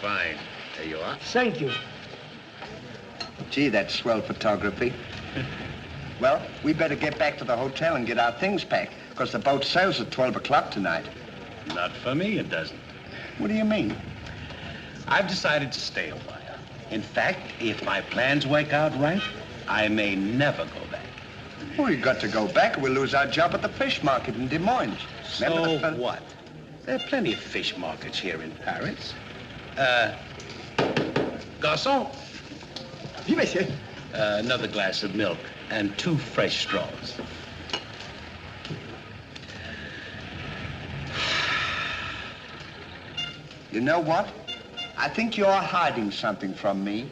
fine. There you are. Thank you. Gee, that's swell photography. Well, we better get back to the hotel and get our things packed, because the boat sails at 12 o'clock tonight. Not for me, it doesn't. What do you mean? I've decided to stay a while. In fact, if my plans work out right, I may never go back. Well, you got to go back or we'll lose our job at the fish market in Des Moines. So what? There are plenty of fish markets here in Paris. Garçon. Oui, monsieur. Another glass of milk and 2 fresh straws. You know what? I think you're hiding something from me.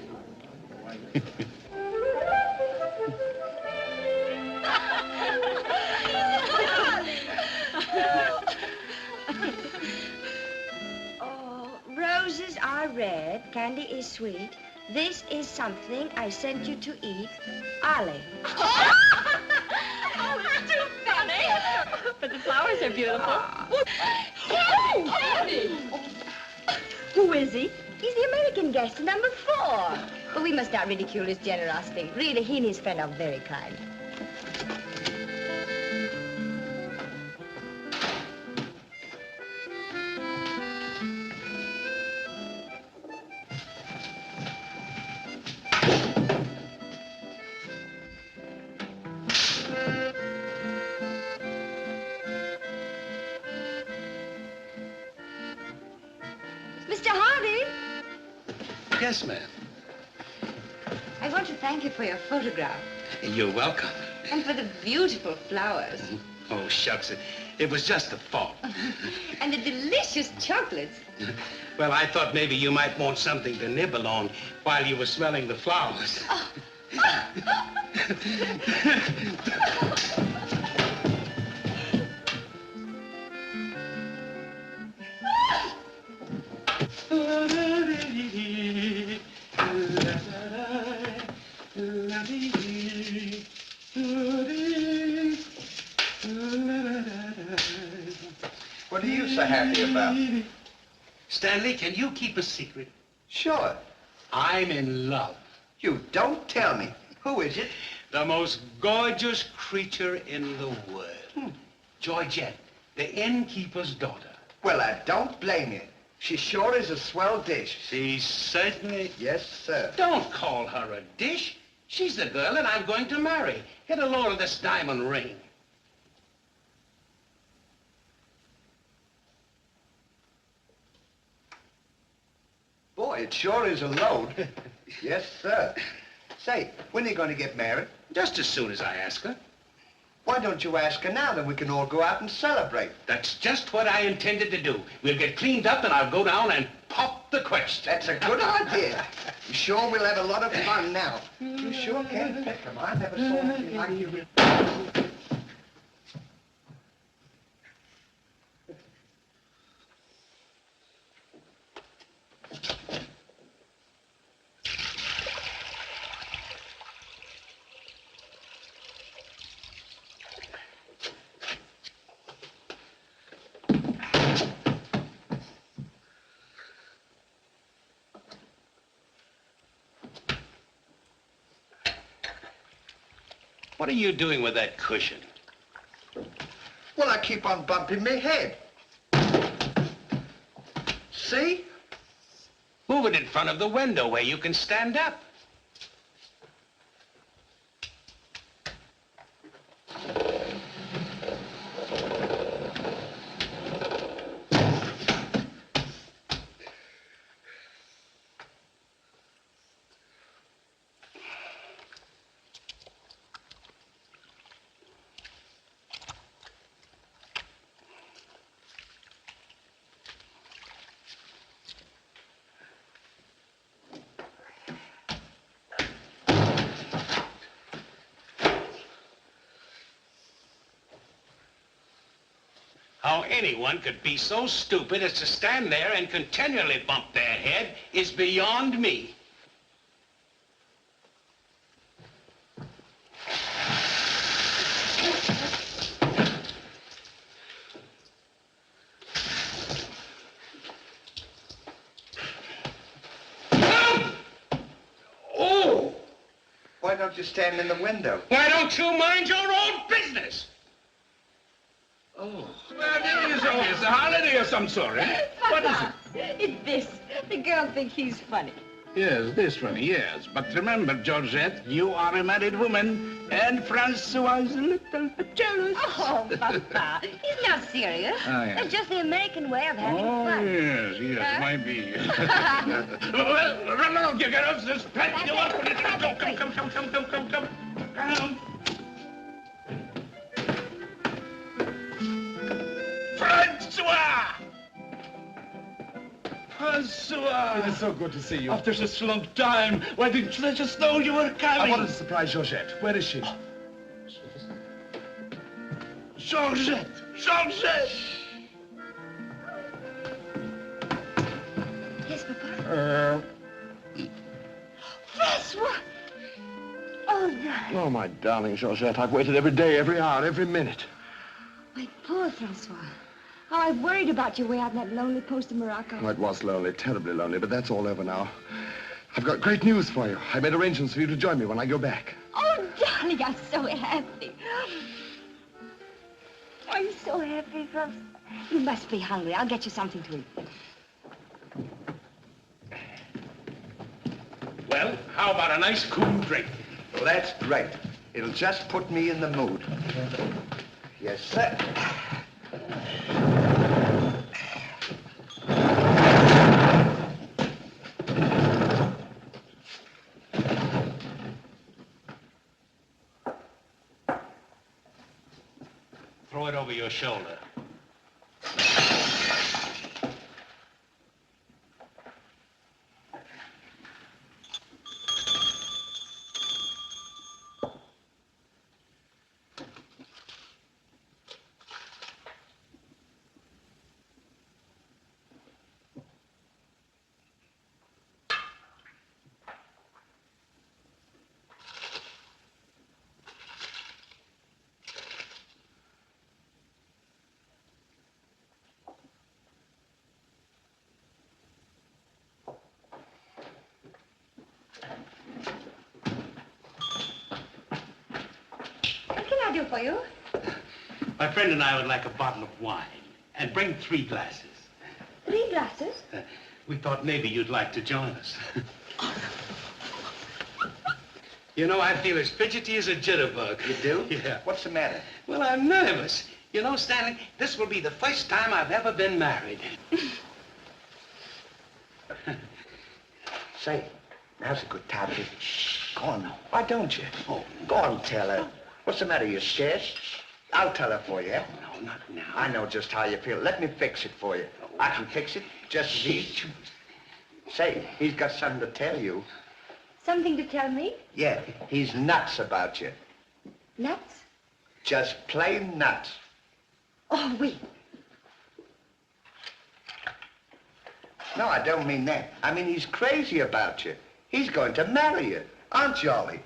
Oh, roses are red, candy is sweet. This is something I sent you to eat. Ali. Oh, it's too funny. But the flowers are beautiful. Candy! Who is he? He's the American guest, number 4. But we must not ridicule his generosity. Really, he and his friend are very kind. Mr. Hardy, Yes, ma'am. I want to thank you for your photograph You're welcome. and for the beautiful flowers Oh, shucks. It was just a thought. and the delicious chocolates. Well, I thought maybe you might want something to nibble on while you were smelling the flowers. What are you so happy about? Stanley, can you keep a secret? Sure. I'm in love. You don't tell me. Who is it? The most gorgeous creature in the world. Georgette, the innkeeper's daughter. Well, I don't blame you. She sure is a swell dish. She certainly... Yes, sir. Don't call her a dish. She's the girl that I'm going to marry. Get a load of this diamond ring. Boy, it sure is a load. Yes, sir. Say, when are you going to get married? Just as soon as I ask her. Why don't you ask her now, then we can all go out and celebrate? That's just what I intended to do. We'll get cleaned up and I'll go down and pop the question. That's a good idea. You sure we'll have a lot of fun now. You sure can pick 'em. I never saw anything like you. What are you doing with that cushion? Well, I keep on bumping my head. See? Move it in front of the window where you can stand up. How anyone could be so stupid as to stand there and continually bump their head is beyond me. why don't you stand in the window? Why don't you mind your own business? Oh. Well, it is always a holiday of some sort, eh? What is it? It's this. The girl thinks he's funny. Yes, this one, yes. But remember, Georgette, you are a married woman, and Francois is a little bit jealous. Oh, Papa, he's not serious. Oh, yeah. It's just the American way of having Oh, fun. yes, might be. Well, run along, you girls. There's plenty of work for you to do. Come. Come. Francois! Francois! It is so good to see you. After such a long time, why didn't you let us know you were I coming? wanted to surprise Georgette. Where is she? Georgette! Yes, Papa? Francois! Oh, darling. Oh, my darling Georgette, I've waited every day, every hour, every minute. My poor Francois. Oh, I worried about you way out in that lonely post in Morocco. Oh, it was lonely, terribly lonely, but that's all over now. I've got great news for you. I made arrangements for you to join me when I go back. Oh, darling, I'm so happy. I'm so happy, Francois. You must be hungry. I'll get you something to eat. Well, how about a nice cool drink? Well, that's great. It'll just put me in the mood. Yes, sir. Throw it over your shoulder. What can I do for you? My friend and I would like a bottle of wine. And bring 3 glasses. 3 glasses? We thought maybe you'd like to join us. You know, I feel as fidgety as a jitterbug. You do? Yeah. What's the matter? Well, I'm nervous. You know, Stanley, this will be the first time I've ever been married. Say, now's a good time to... Go on now. Why don't you? Oh, go on, tell her. What's the matter? You scared? I'll tell her for you. No, not now. I know just how you feel. Let me fix it for you. I can fix it just as easy. Say, he's got something to tell you. Something to tell me? Yeah, he's nuts about you. Nuts? Just plain nuts. Oh, wait. No, I don't mean that. I mean, he's crazy about you. He's going to marry you. Aren't you, Ollie?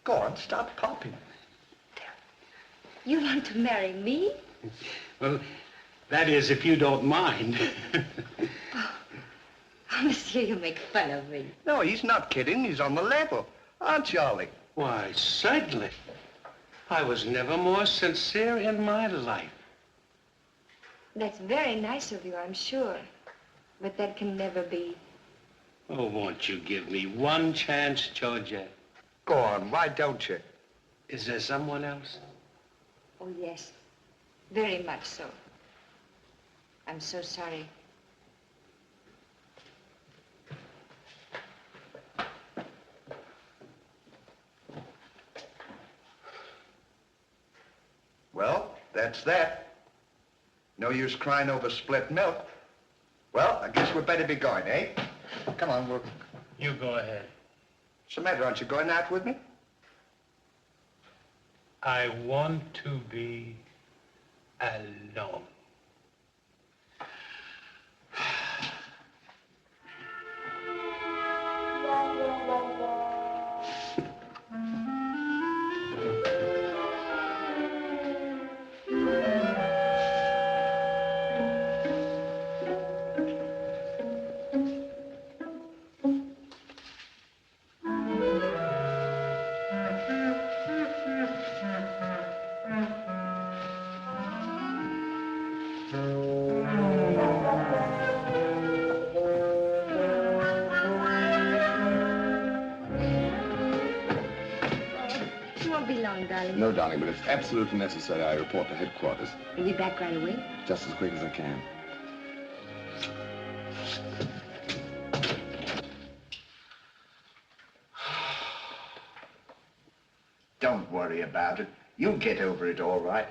Go on, stop popping. You want to marry me? Well, that is, if you don't mind. Oh, monsieur, you make fun of me. No, he's not kidding. He's on the level. Aren't you, Ollie? Why, certainly. I was never more sincere in my life. That's very nice of you, I'm sure. But that can never be. Oh, won't you give me one chance, Georgette? Go on, why don't you? Is there someone else? Oh, yes. Very much so. I'm so sorry. Well, that's that. No use crying over spilt milk. Well, I guess we'd better be going, eh? Come on, we'll... You go ahead. What's the matter? Aren't you going out with me? I want to be alone. wrong, darling? No, darling, but it's absolutely necessary I report to headquarters. You'll be back right away? Just as quick as I can. Don't worry about it. You'll get over it all right.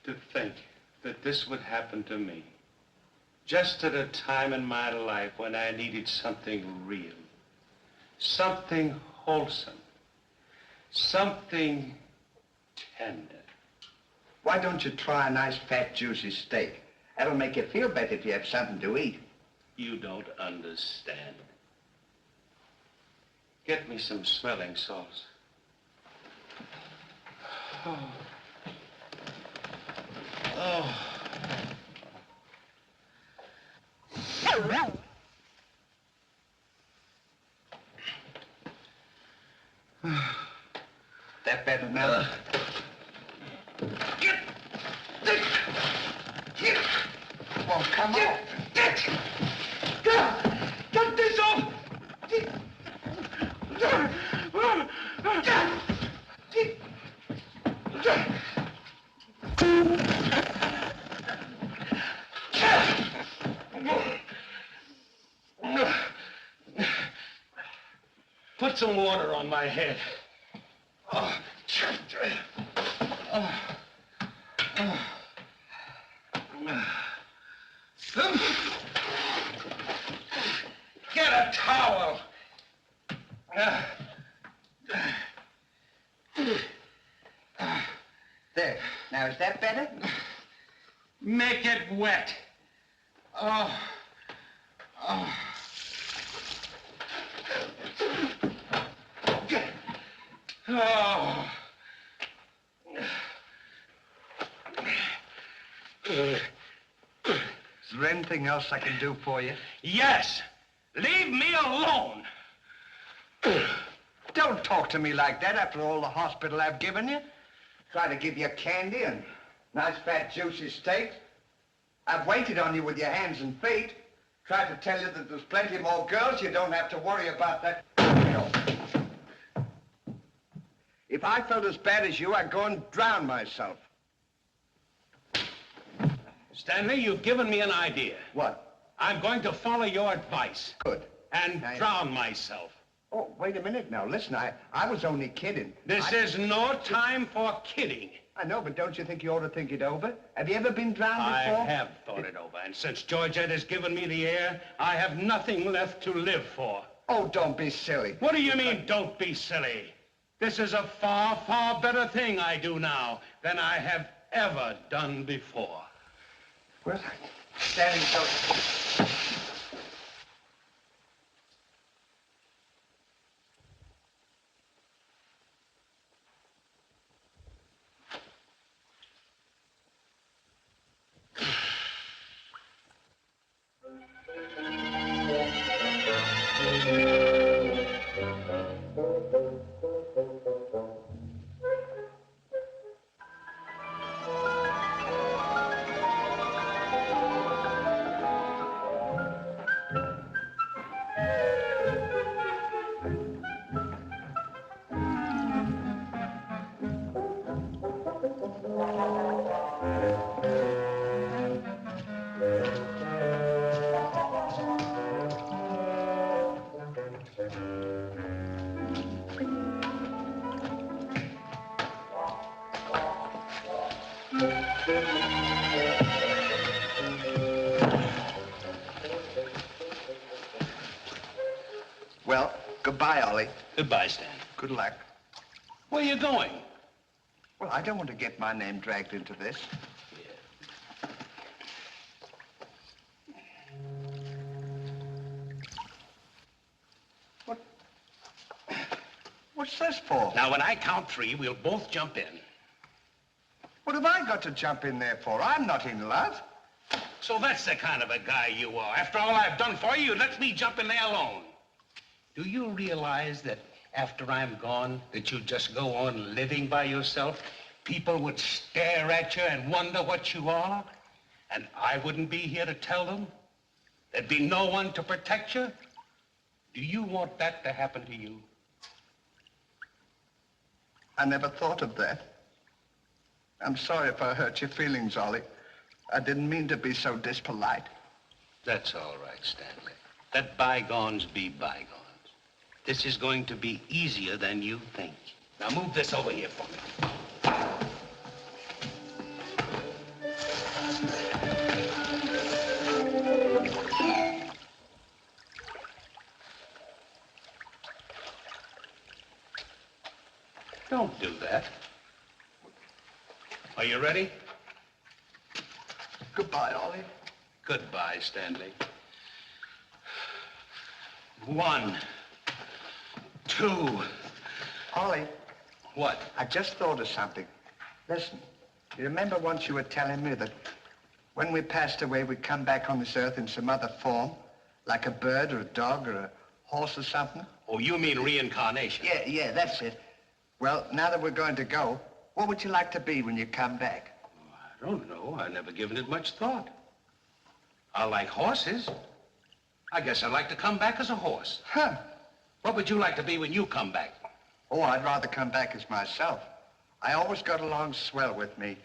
To think that this would happen to me, just at a time in my life when I needed something real, something wholesome, something tender. Why don't you try a nice, fat, juicy steak? That'll make you feel better if you have something to eat. You don't understand. Get me some smelling salts. Oh. Oh. That better now? Get this! Here! Won't come off. Get this off! Put some water on my head. Oh. Oh. Oh. Get a towel. There. Now, is that better? Make it wet. Oh. Oh. Oh. Is there anything else I can do for you? Yes. Leave me alone. Don't talk to me like that after all the hospital I've given you. Try to give you candy and nice, fat, juicy steaks. I've waited on you with your hands and feet. Tried to tell you that there's plenty more girls. You don't have to worry about that. If I felt as bad as you, I'd go and drown myself. Stanley, you've given me an idea. What? I'm going to follow your advice. Good. And drown myself. Oh, wait a minute now. Listen, I was only kidding. This is no time for kidding. I know, but don't you think you ought to think it over? Have you ever been drowned before? I have thought it over, and since Georgette has given me the air, I have nothing left to live for. Oh, don't be silly. What do you mean, don't be silly? This is a far, far better thing I do now than I have ever done before. Well, standing so... Well, goodbye, Ollie. Goodbye, Stan. Good luck. Where are you going? Well, I don't want to get my name dragged into this. What's this for? Now, when I count three, we'll both jump in. What have I got to jump in there for? I'm not in love. So that's the kind of a guy you are. After all I've done for you, let me jump in there alone. Do you realize that after I'm gone, that you just go on living by yourself? People would stare at you and wonder what you are. And I wouldn't be here to tell them? There'd be no one to protect you? Do you want that to happen to you? I never thought of that. I'm sorry if I hurt your feelings, Ollie. I didn't mean to be so dispolite. That's all right, Stanley. Let bygones be bygones. This is going to be easier than you think. Now move this over here for me. Don't do that. Are you ready? Goodbye, Ollie. Goodbye, Stanley. 1, 2. Ollie, What? I just thought of something. Listen, you remember once you were telling me that when we passed away, we'd come back on this earth in some other form, like a bird or a dog or a horse or something? Oh, you mean reincarnation? Yeah, that's it. Well, now that we're going to go, what would you like to be when you come back? I don't know. I've never given it much thought. I like horses. I guess I'd like to come back as a horse. Huh. What would you like to be when you come back? Oh, I'd rather come back as myself. I always got along swell with me.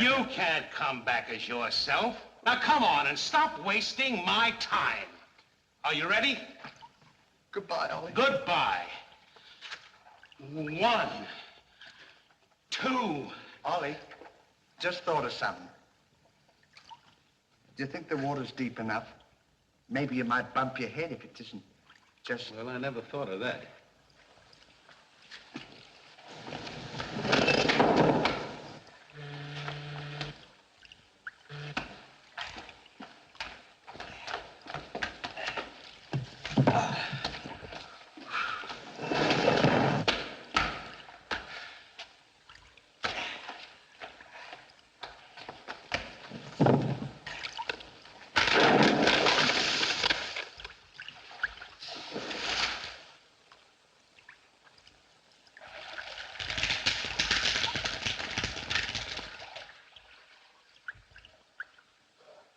You can't come back as yourself. Now, come on and stop wasting my time. Are you ready? Goodbye, Ollie. Goodbye. 1, 2. Ollie, just thought of something. Do you think the water's deep enough? Maybe you might bump your head if it isn't just... Well, I never thought of that.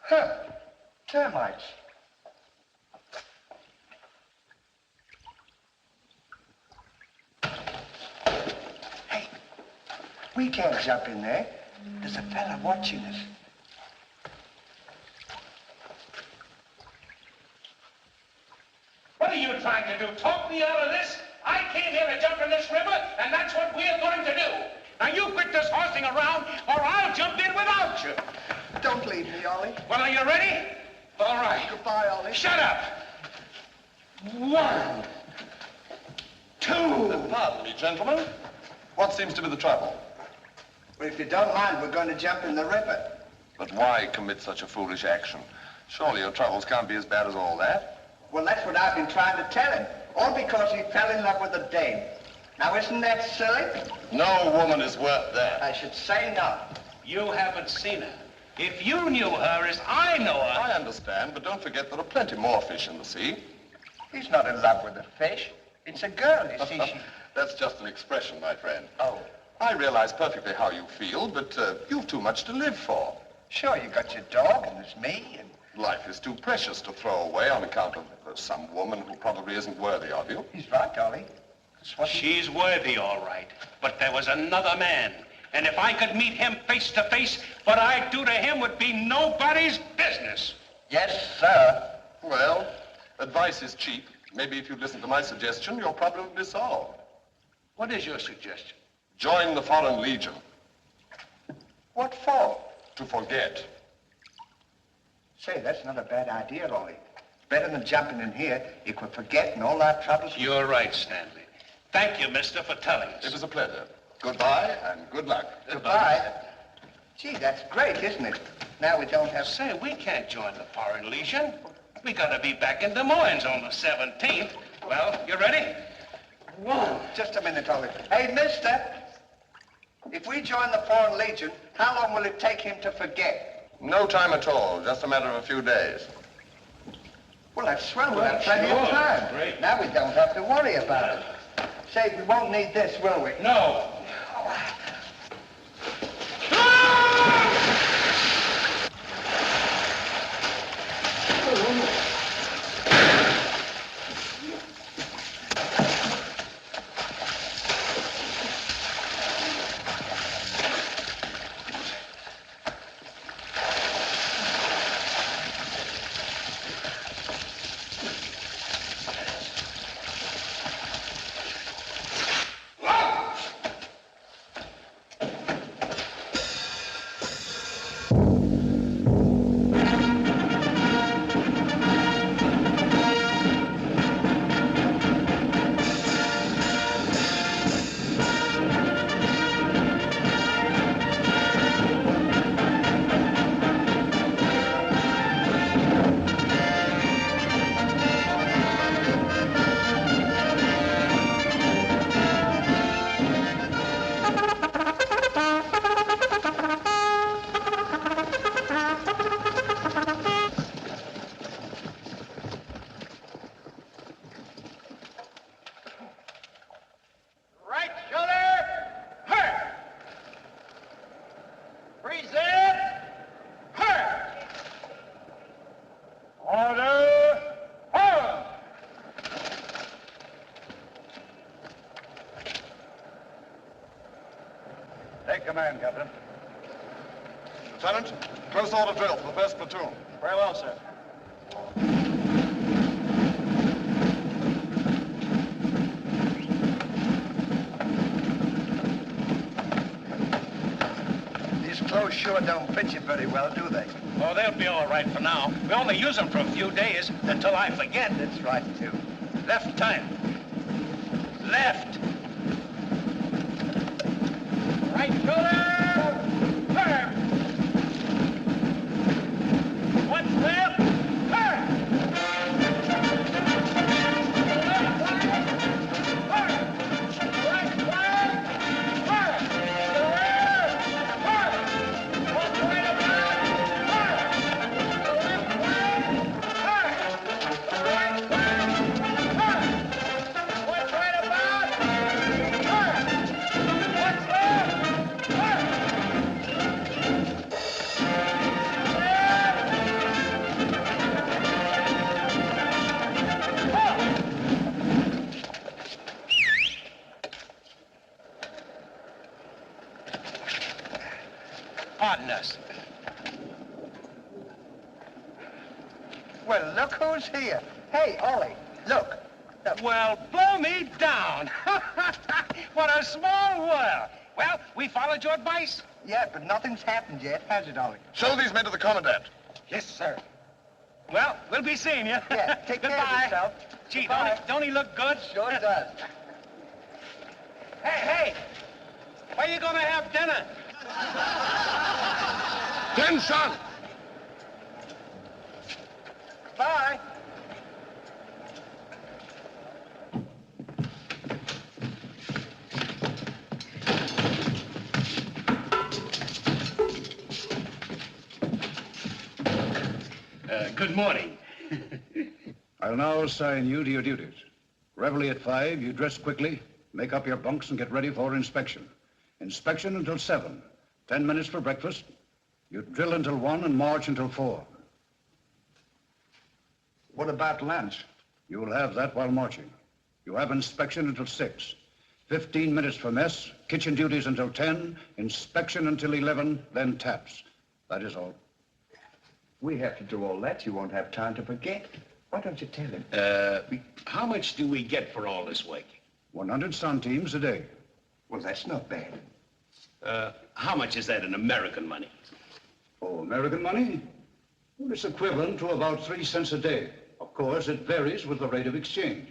Huh. Termites. Hey, we can't jump in there. There's a fella watching us. What are you trying to do? Talk me out of this? I came here to jump in this river, and that's what we're going to do. Now, you quit this horsing around, or I'll jump in without you. Don't leave me, Ollie. Well, are you ready? All right. Goodbye, Ollie. Shut up. 1, 2. Pardon me, gentlemen. What seems to be the trouble? Well, if you don't mind, we're going to jump in the river. But why commit such a foolish action? Surely your troubles can't be as bad as all that. Well, that's what I've been trying to tell him. All because he fell in love with a dame. Now, isn't that silly? No woman is worth that. I should say not. You haven't seen her. If you knew her as I know her... I understand, but don't forget there are plenty more fish in the sea. He's not in love with a fish. It's a girl, you see. That's just an expression, my friend. Oh, I realize perfectly how you feel, but you've too much to live for. sure, you got your dog, and there's me, and... Life is too precious to throw away on account of some woman who probably isn't worthy of you. He's right, Ollie. That's what She's worthy, all right. But there was another man. And if I could meet him face to face, what I'd do to him would be nobody's business. Yes, sir. Well, advice is cheap. Maybe if you'd listen to my suggestion, your problem would be solved. What is your suggestion? Join the Foreign Legion. What for? To forget. Say, that's not a bad idea, Ollie. Better than jumping in here. You could forget and all our troubles. You're right, Stanley. Thank you, mister, for telling us. It was a pleasure. Goodbye and good luck. Goodbye. Gee, that's great, isn't it? Now we don't have... Say, we can't join the Foreign Legion. We gotta be back in Des Moines on the 17th. Well, you ready? 1. Just a minute, Ollie. Hey, mister. If we join the Foreign Legion, how long will it take him to forget? No time at all. Just a matter of a few days. Well, that's swell. We'll have plenty of sure. time. Great. Now we don't have to worry about it. Say, we won't need this, will we? No. Take command, Captain. Lieutenant, close order drill for the first platoon. Very well, sir. These clothes sure don't fit you very well, do they? Oh, they'll be all right for now. We only use them for a few days until I forget. That's right, too. Left time. Left. Right shoulder. Turn. What's left? Turn. Pardon us. Well, look who's here. Hey, Ollie, look. Well, blow me down. What a small world. Well, we followed your advice. Yeah, but nothing's happened yet, has it, Ollie? Show these men to the commandant. Yes, sir. Well, we'll be seeing you. Yeah, take care of Goodbye. yourself. Gee, Goodbye. don't he look good? Sure does. Hey, where you gonna have dinner? Attention! Bye. Good morning. I'll now assign you to your duties. Reveille at 5, you dress quickly, make up your bunks, and get ready for inspection. Inspection until 7. 10 minutes for breakfast. You drill until 1 and march until 4. What about lunch? You will have that while marching. You have inspection until 6. 15 minutes for mess, kitchen duties until 10, inspection until 11, then taps. That is all. We have to do all that. You won't have time to forget. Why don't you tell him? How much do we get for all this work? 100 centimes a day. Well, that's not bad. How much is that in American money? Oh, American money? Well, it's equivalent to about 3 cents a day. Of course, it varies with the rate of exchange.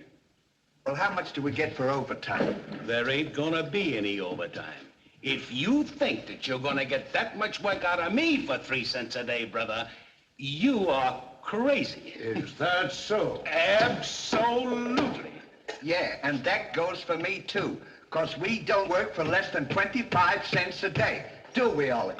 Well, how much do we get for overtime? There ain't gonna be any overtime. If you think that you're gonna get that much work out of me for 3 cents a day, brother, you are crazy. Is that so? Absolutely. Yeah, and that goes for me, too. Because we don't work for less than 25 cents a day. Do we, Ollie?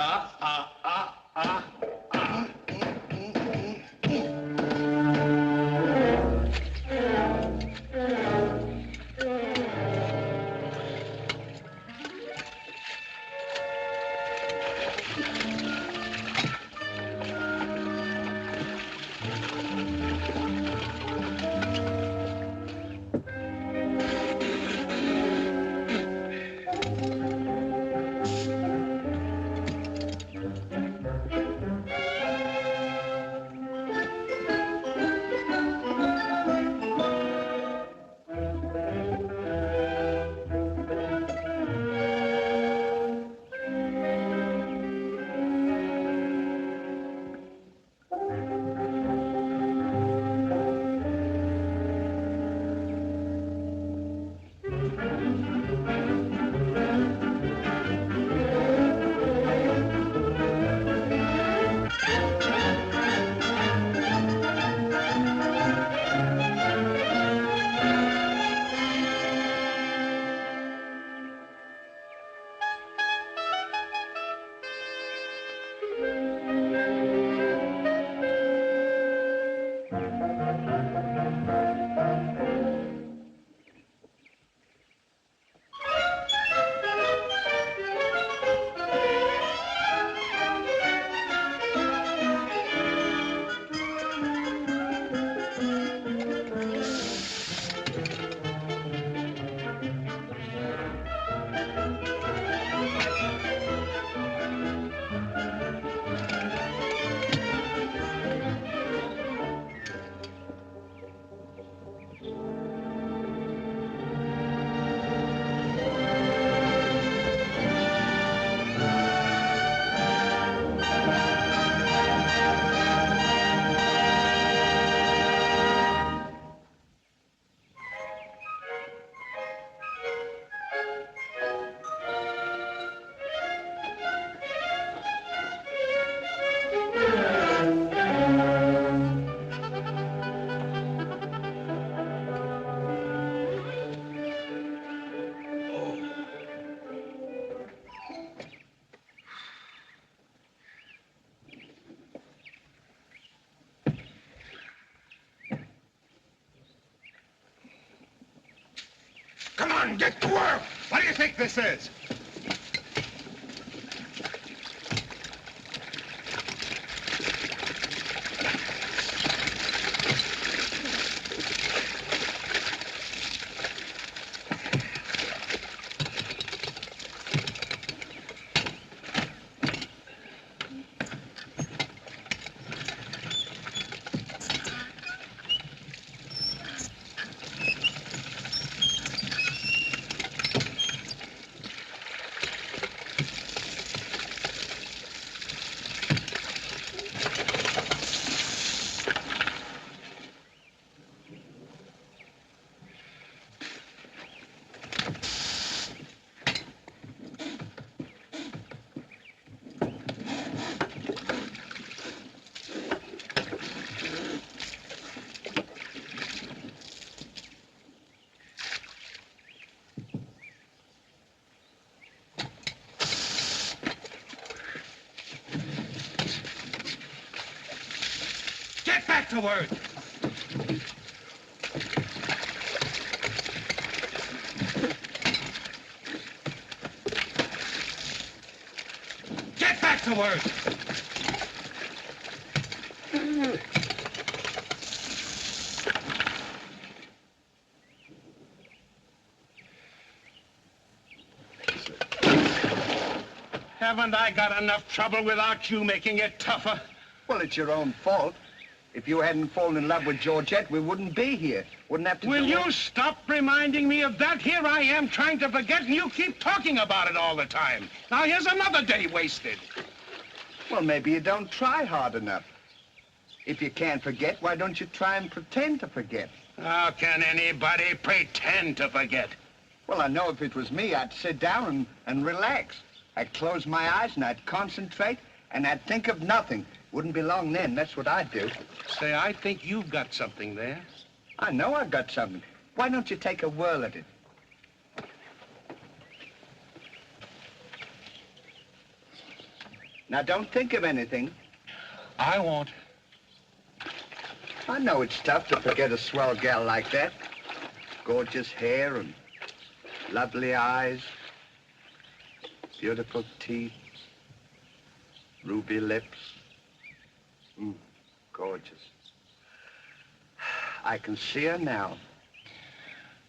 on, get to work! What do you think this is? Get back to work! Get back to work! Haven't I got enough trouble without you making it tougher? Well, it's your own fault. If you hadn't fallen in love with Georgette, we wouldn't be here. Wouldn't have to Will do you stop reminding me of that? Here I am trying to forget, and you keep talking about it all the time. Now here's another day wasted. Well, maybe you don't try hard enough. If you can't forget, why don't you try and pretend to forget? How can anybody pretend to forget? Well, I know if it was me, I'd sit down and relax. I'd close my eyes and I'd concentrate and I'd think of nothing. Wouldn't be long then, that's what I'd do. Say, I think you've got something there. I know I've got something. Why don't you take a whirl at it? Now, don't think of anything. I won't. I know it's tough to forget a swell gal like that. Gorgeous hair and lovely eyes, beautiful teeth, ruby lips. Gorgeous. I can see her now.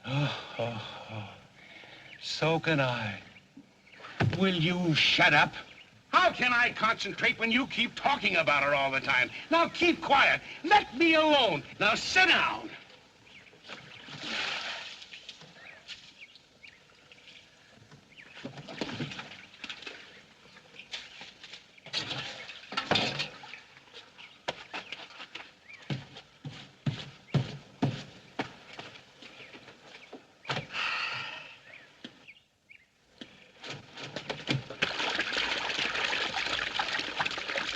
Oh. So can I. Will you shut up? How can I concentrate when you keep talking about her all the time? Now keep quiet. Let me alone. Now sit down.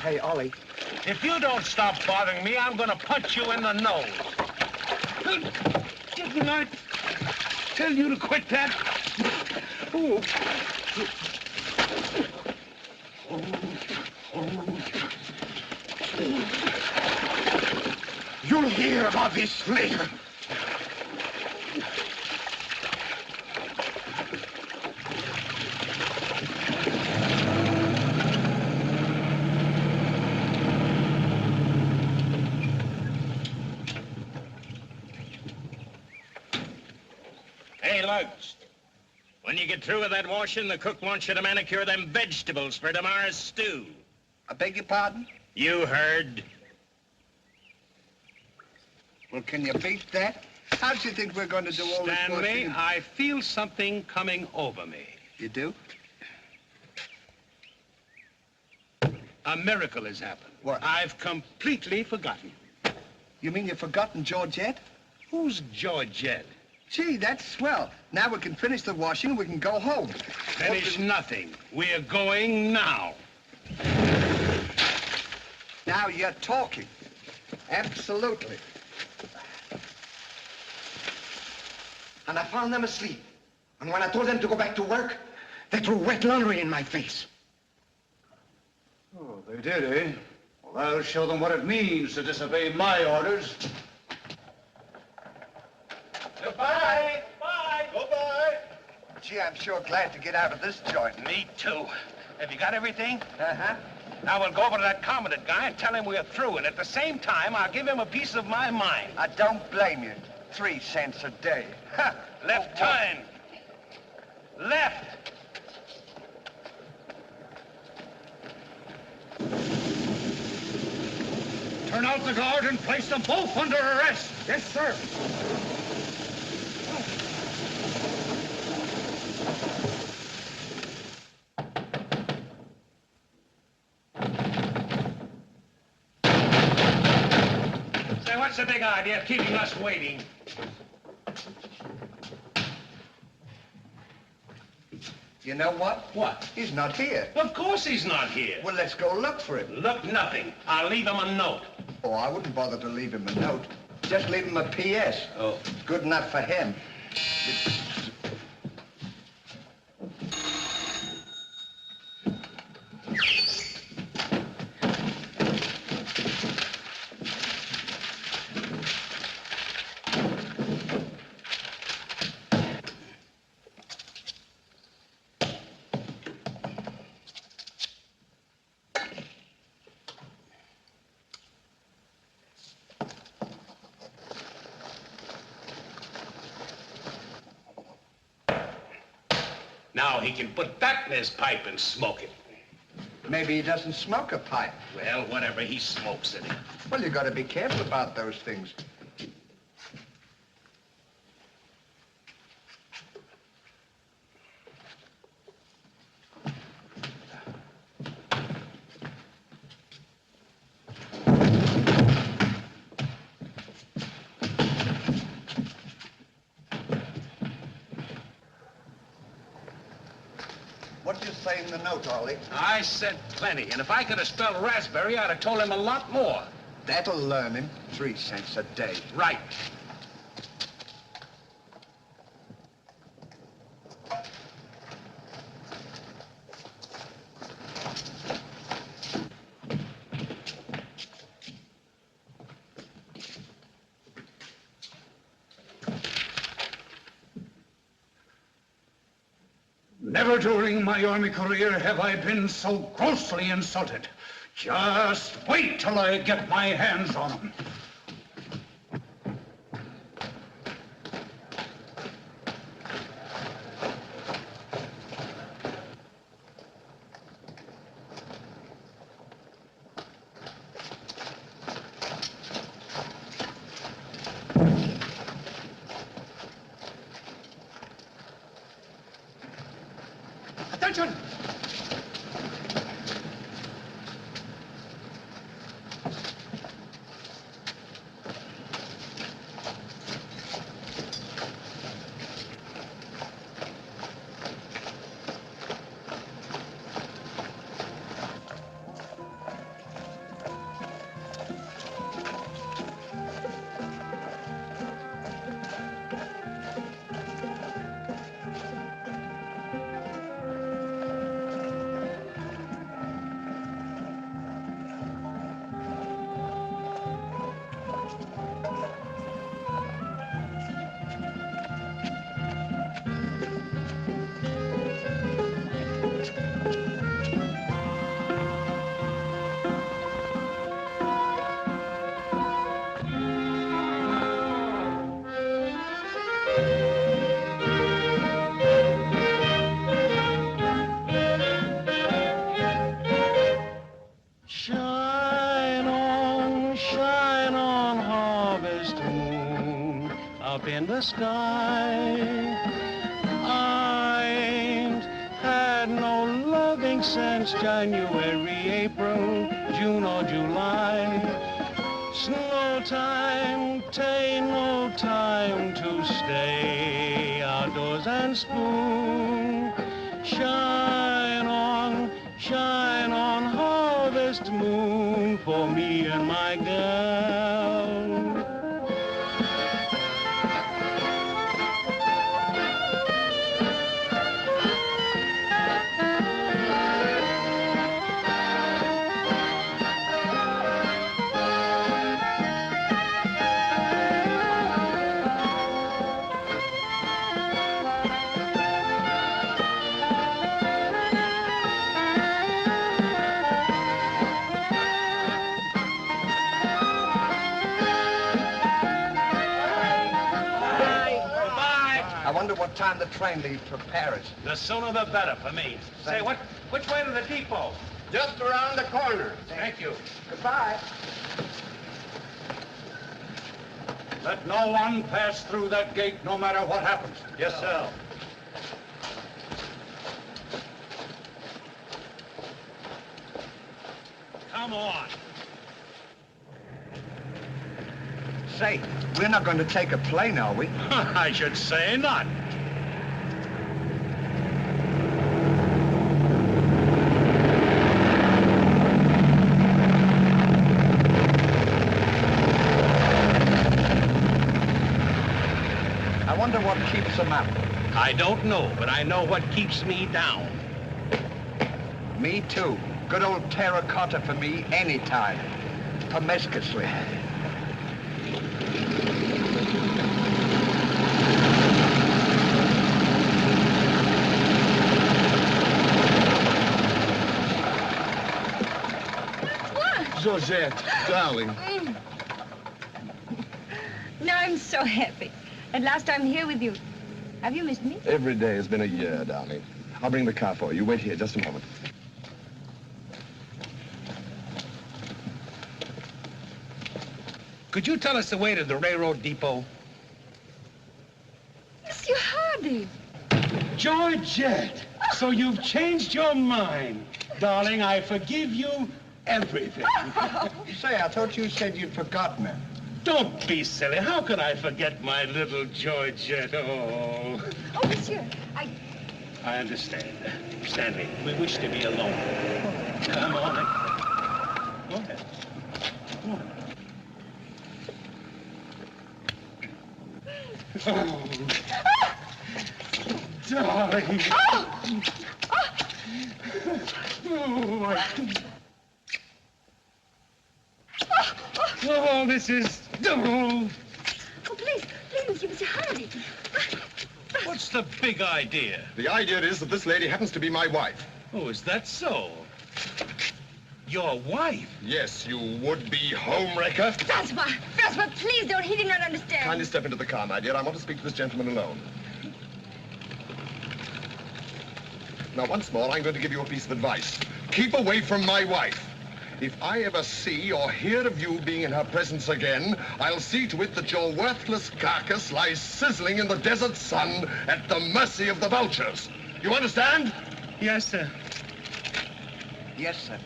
Hey, Ollie. If you don't stop bothering me, I'm gonna punch you in the nose. Didn't I tell you to quit that? Ooh. You'll hear about this later. Hey, Lugs. When you get through with that washing, the cook wants you to manicure them vegetables for tomorrow's stew. I beg your pardon? You heard. Well, can you beat that? How do you think we're going to do all this Stanley, washing? I feel something coming over me. You do? A miracle has happened. What? I've completely forgotten. You mean you've forgotten Georgette? Who's Georgette? Gee, that's swell. Now we can finish the washing and we can go home. Finish nothing. We're going now. Now you're talking. Absolutely. And I found them asleep. And when I told them to go back to work, they threw wet laundry in my face. Oh, they did, eh? Well, I'll show them what it means to disobey my orders. Goodbye. Bye. Goodbye. Gee, I'm sure glad to get out of this joint. Me too. Have you got everything? Uh-huh. Now we'll go over to that commandant guy and tell him we're through, and at the same time, I'll give him a piece of my mind. I don't blame you. 3 cents a day. Ha! Left turn. Left. Turn out the guard and place them both under arrest. Yes, sir. Say, what's the big idea of keeping us waiting? You know what? What? He's not here. Of course he's not here. Well, let's go look for him. Look, nothing. I'll leave him a note. Oh, I wouldn't bother to leave him a note. Just leave him a P.S. Oh. Good enough for him. Now he can put that in his pipe and smoke it. Maybe he doesn't smoke a pipe. Well, whatever, he smokes it. Well, you got to be careful about those things. What did you say in the note, Ollie? I said plenty, and if I could have spelled raspberry, I'd have told him a lot more. That'll learn him. 3 cents a day. Right. Never during my army career have I been so grossly insulted. Just wait till I get my hands on him. Attention! Shine on, harvest moon, up in the sky. I ain't had no loving since January, April, June or July. Snow time, tain't no time to stay outdoors and spoon. Shine on, harvest moon, for me and my girl. what time the train leaves for Paris. The sooner the better for me. Say, which way to the depot? Just around the corner. Thank you. Goodbye. Let no one pass through that gate, no matter what happens. Yes, sir. Come on. Say, we're not going to take a plane, are we? I should say not. I wonder what keeps them up. I don't know, but I know what keeps me down. Me too. Good old terracotta for me anytime. Promiscuously. Georgette, darling. Now I'm so happy. At last I'm here with you. Have you missed me? Every day has been a year, darling. I'll bring the car for you. Wait here just a moment. Could you tell us the way to the railroad depot? Monsieur Hardy. Georgette, so you've changed your mind. Darling, I forgive you everything. Say, I thought you said you'd forgotten her. Don't be silly. How could I forget my little Georgette? Oh. Oh, monsieur, I understand. Stanley, we wish to be alone. Come on. Go ahead. Come on. Oh. Darling. Oh, this is... Oh. Oh, please, Monsieur Hardy. What's the big idea? The idea is that this lady happens to be my wife. Oh, is that so? Your wife? Yes, you would-be homewrecker. Francois, please don't. He did not understand. Kindly step into the car, my dear. I want to speak to this gentleman alone. Now, once more, I'm going to give you a piece of advice. Keep away from my wife. If I ever see or hear of you being in her presence again, I'll see to it that your worthless carcass lies sizzling in the desert sun at the mercy of the vultures. You understand? Yes, sir. Yes, sir.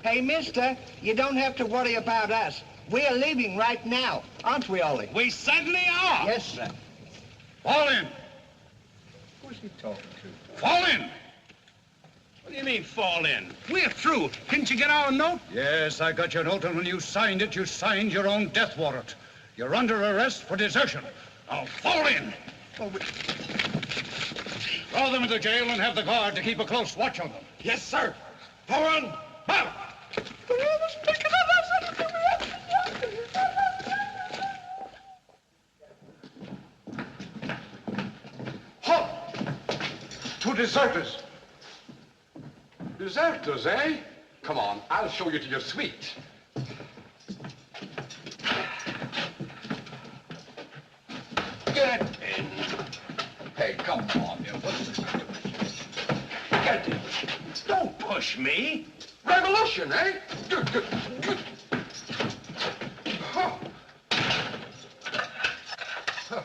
Hey, mister, you don't have to worry about us. We're leaving right now, aren't we, Ollie? We certainly are. Yes, sir. Fall in. Who's he talking to? Fall in. What do you mean, fall in? We're through. Didn't you get our note? Yes, I got your note, and when you signed it, you signed your own death warrant. You're under arrest for desertion. Now, fall in. Oh, Throw them into jail and have the guard to keep a close watch on them. Yes, sir. Forward! Out! Halt! Two deserters. Deserters, eh? Come on, I'll show you to your suite. Get in. Hey, come on, you. What's this doing? Get in. Don't push me. Revolution, eh? Good, good, good. Huh. Huh.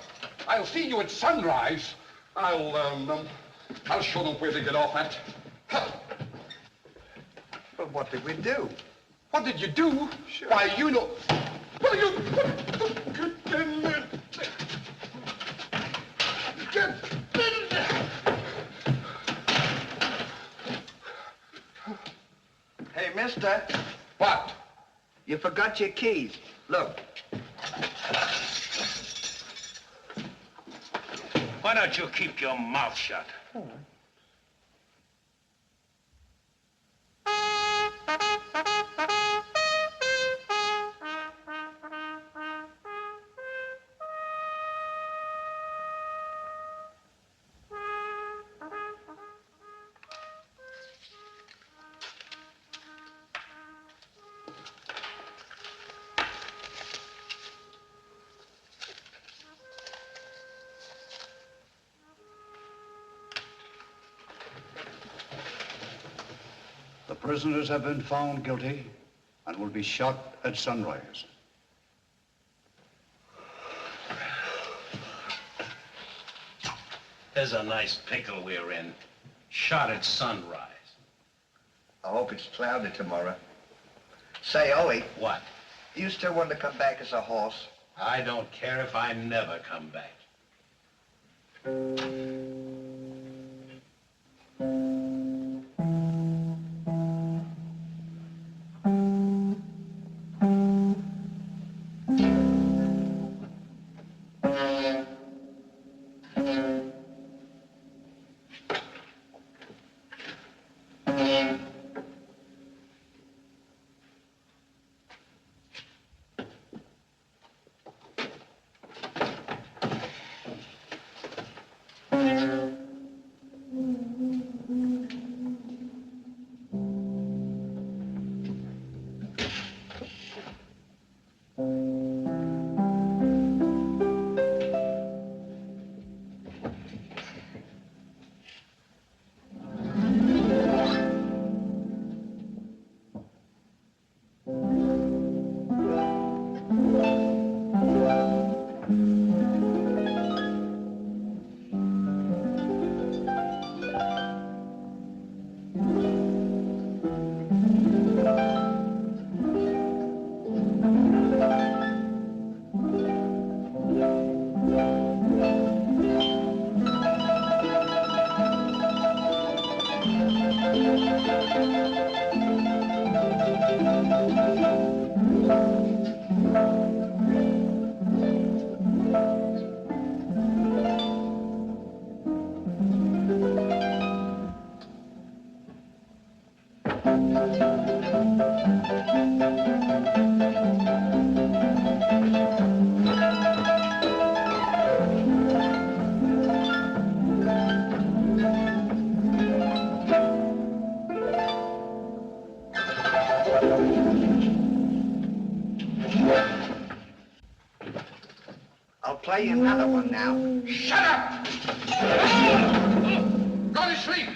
I'll see you at sunrise. I'll show them where they get off at. Huh. Well, what did we do? What did you do? Sure. Why, you know... Well, you... Get in there. Get in there. Hey, mister, What? you forgot your keys. Look. Why don't you keep your mouth shut? Prisoners have been found guilty and will be shot at sunrise. There's a nice pickle we're in. Shot at sunrise. I hope it's cloudy tomorrow. Say, Ollie. What? You still want to come back as a horse? I don't care if I never come back. I'll play you another one now. Shut up! Go to sleep!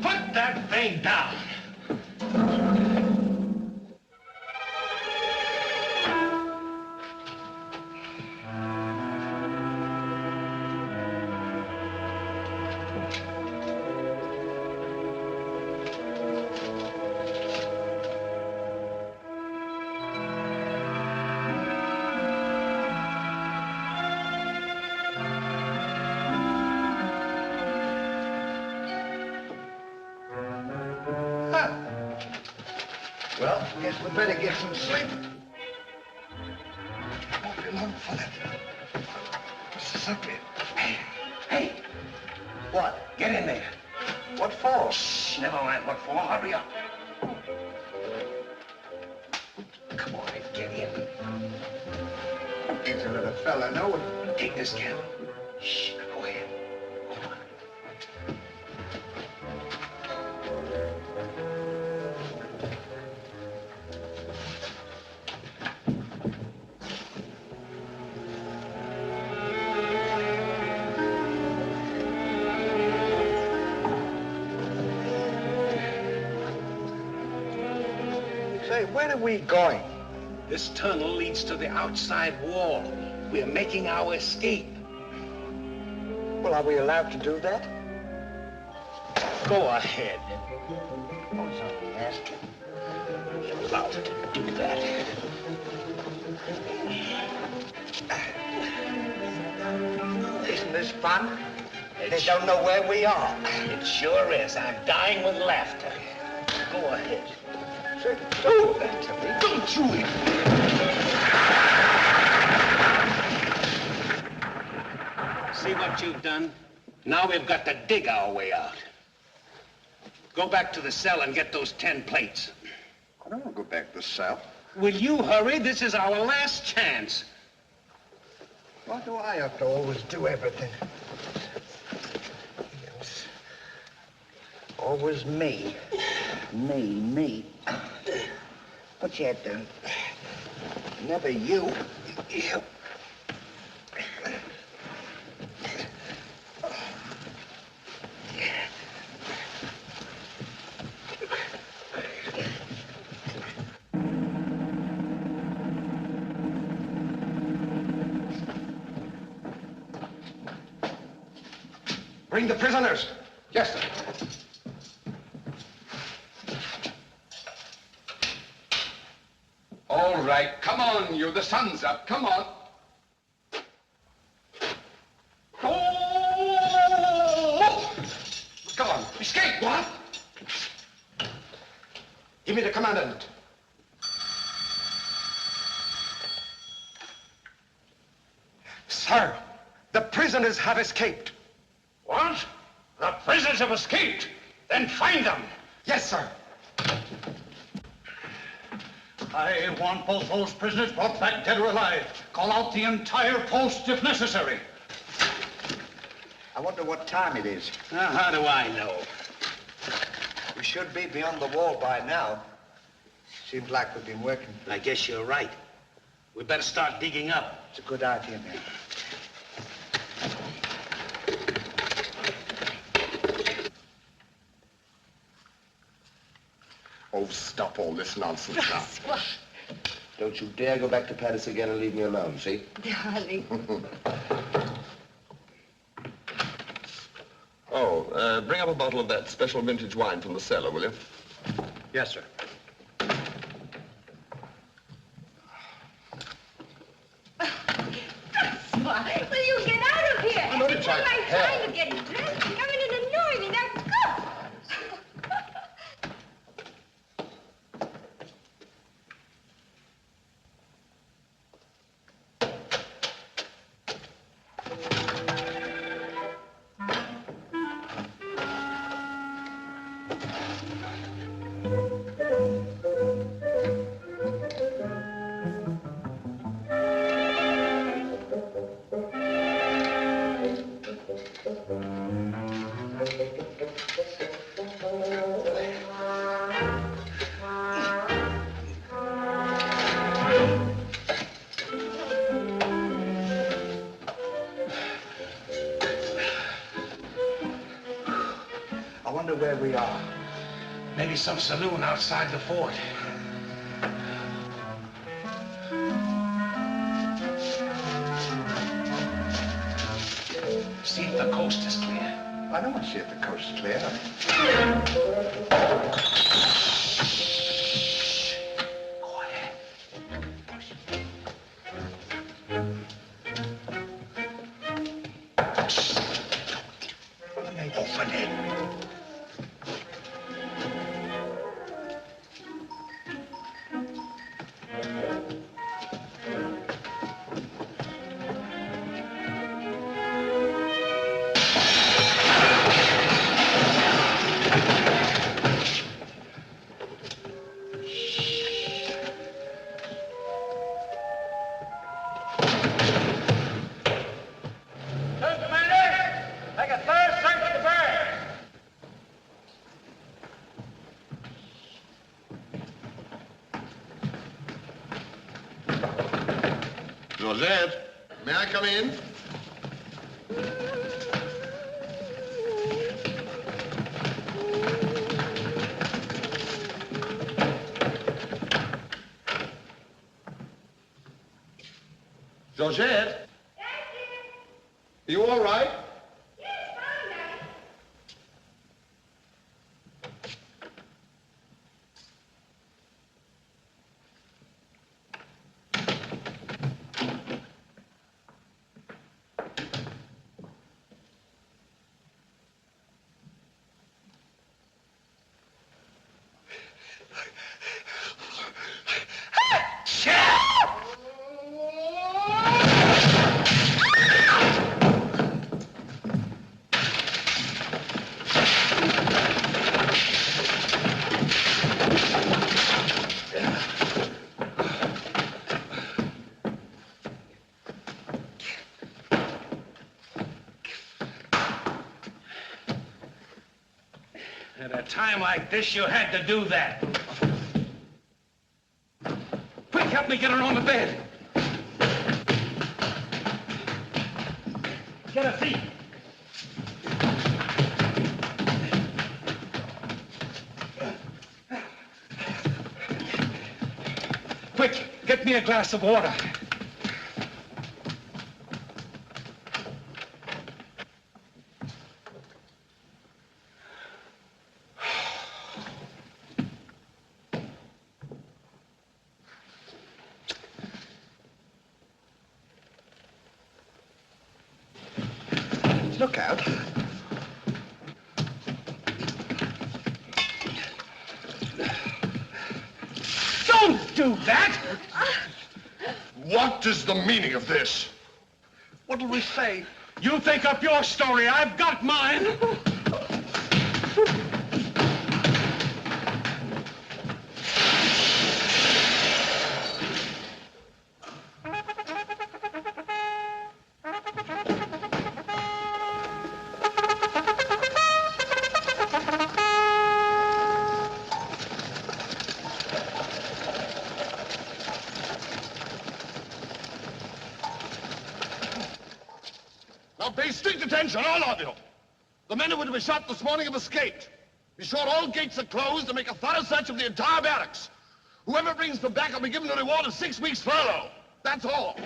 Put that thing down! Well, guess we better get some sleep. Won't be long for that. What's this up here? Hey, What? get in there. What for? Shh, never mind what for. Hurry up. Come on, get in. He's a little fella, no? Take this candle. Shh, go ahead. Go on. Say, where are we going? This tunnel leads to the outside wall. We're making our escape. Well, are we allowed to do that? Go ahead. Oh, something asking. You're allowed to do that. Isn't this fun? They don't know where we are. It sure is. I'm dying with laughter. Go ahead. Say, do that to me. Don't you? See what you've done? Now we've got to dig our way out. Go back to the cell and get those 10 plates. I don't want to go back to the cell. Will you hurry? This is our last chance. Why do I have to always do everything? Yes. Always me. Me. What you had done? Never you. You. Bring the prisoners. Yes, sir. All right, come on, you. The sun's up. Come on. Oh! Come on. Escape! What? Give me the commandant. Sir, the prisoners have escaped. What? The prisoners have escaped. Then find them. Yes, sir. I want both those prisoners brought back dead or alive. Call out the entire post if necessary. I wonder what time it is. How do I know? We should be beyond the wall by now. Seems like we've been working. I guess you're right. We better start digging up. It's a good idea, man. Oh, stop all this nonsense now. Don't you dare go back to Paris again and leave me alone, see? Darling. Oh, bring up a bottle of that special vintage wine from the cellar, will you? Yes, sir. Will you get out of here? I'm only It's trying not to like help. trying to get dressed. You come in and annoy me. Now go. I wonder where we are. Maybe some saloon outside the fort. See if the coast is clear. I don't want to see if the coast is clear. Quiet. Open it. Georgette, may I come in? Georgette? You all right? time like this, you had to do that. Quick, help me get her on the bed. Get her feet. Quick, get me a glass of water. Look out. Don't do that! What is the meaning of this? What'll we say? You think up your story. I've got mine. Now pay strict attention, all of you. The men who were to be shot this morning have escaped. Be sure all gates are closed and make a thorough search of the entire barracks. Whoever brings them back will be given a reward of 6 weeks' furlough. That's all.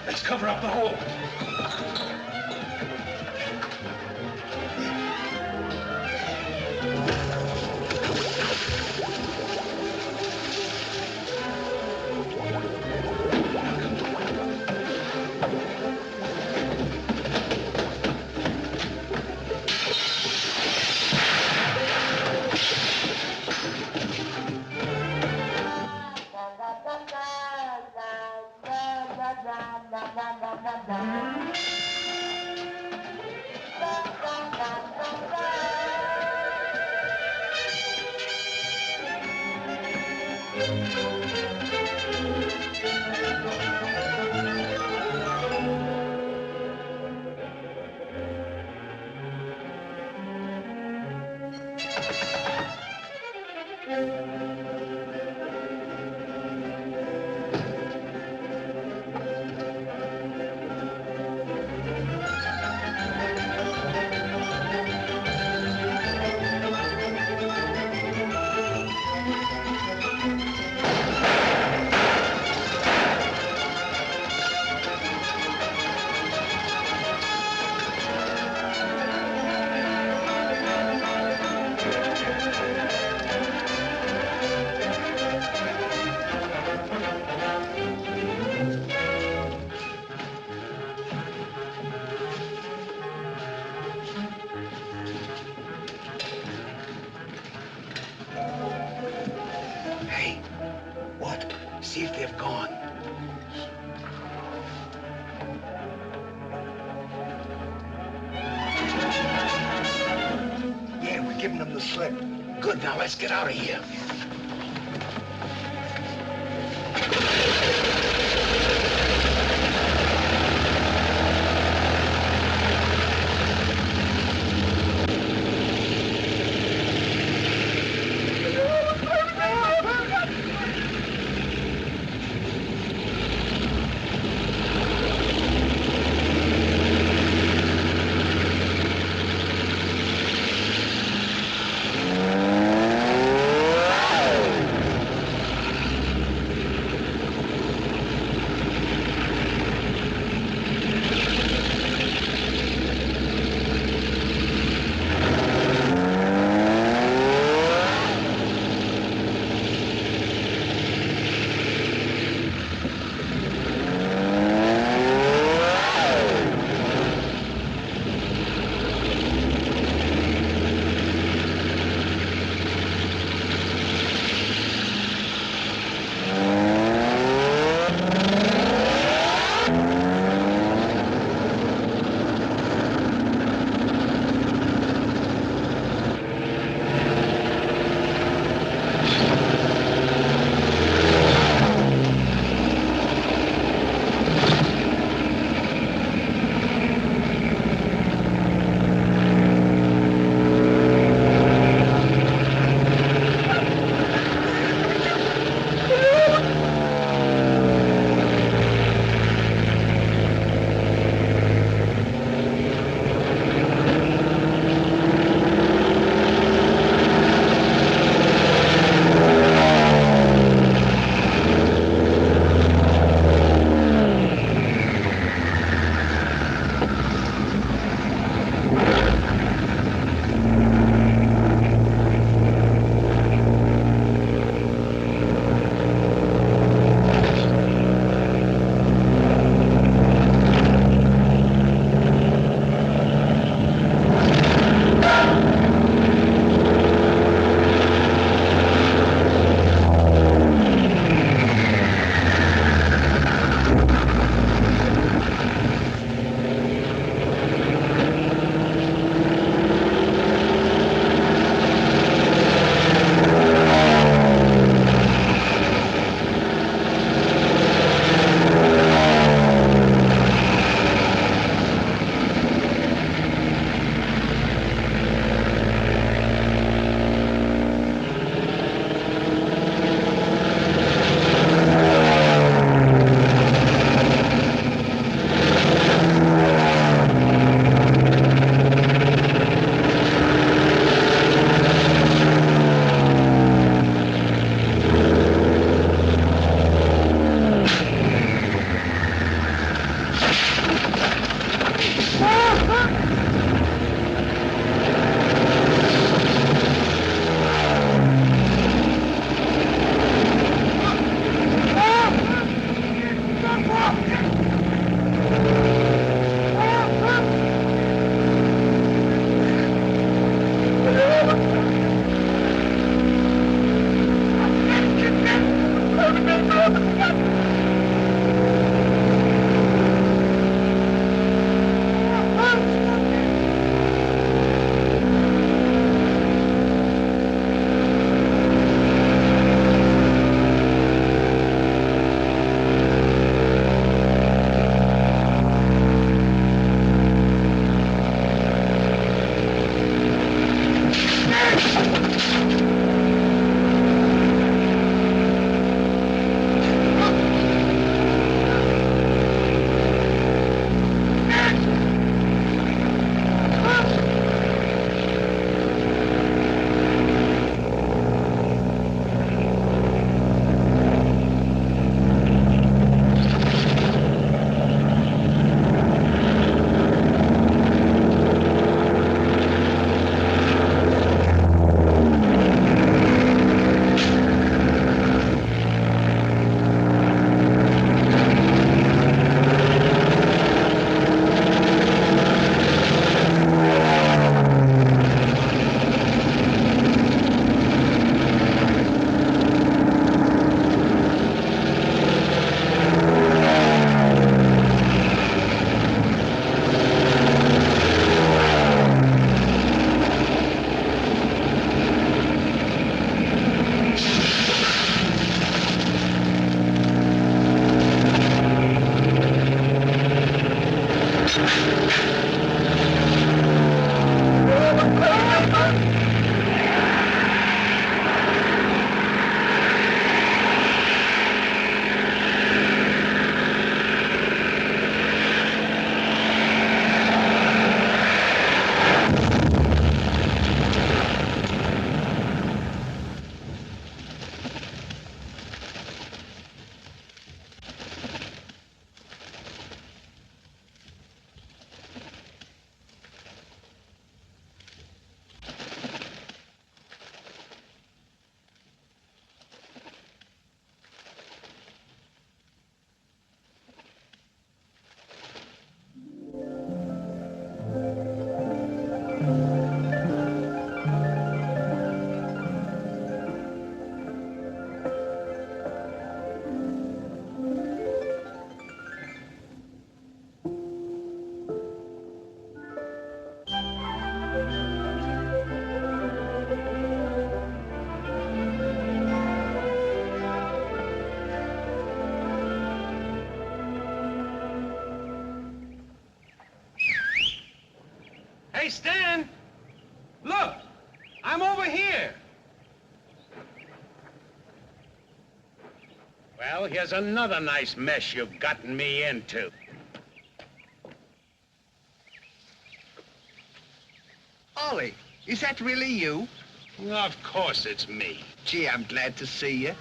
Let's cover up the hole. Hey, what? See if they've gone. Yeah, we're giving them the slip. Good, now let's get out of here. Hi, Stan. Look, I'm over here. Well, here's another nice mess you've gotten me into. Ollie, is that really you? Of course it's me. Gee, I'm glad to see you.